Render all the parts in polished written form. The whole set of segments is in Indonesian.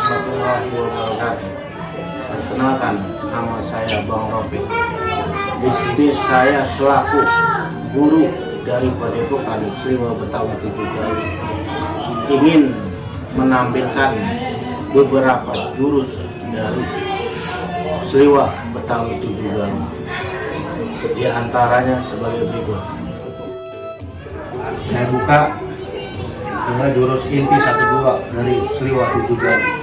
warahmatullahi wabarakatuh. Perkenalkan, nama saya Bang Rofiq. Di sini saya selaku guru dari Padepokan Sriwa Betawi Tujugaluh ingin menampilkan beberapa jurus dari Sriwa Betawi Tujugaluh. Di antaranya sebagai berikut. Saya buka dengan jurus inti 1-2 dari Sriwa Tujugaluh.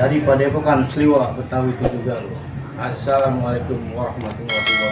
Dari Padepokan Sriwa Betawi Tujugaluh. Assalamualaikum warahmatullahi wabarakatuh.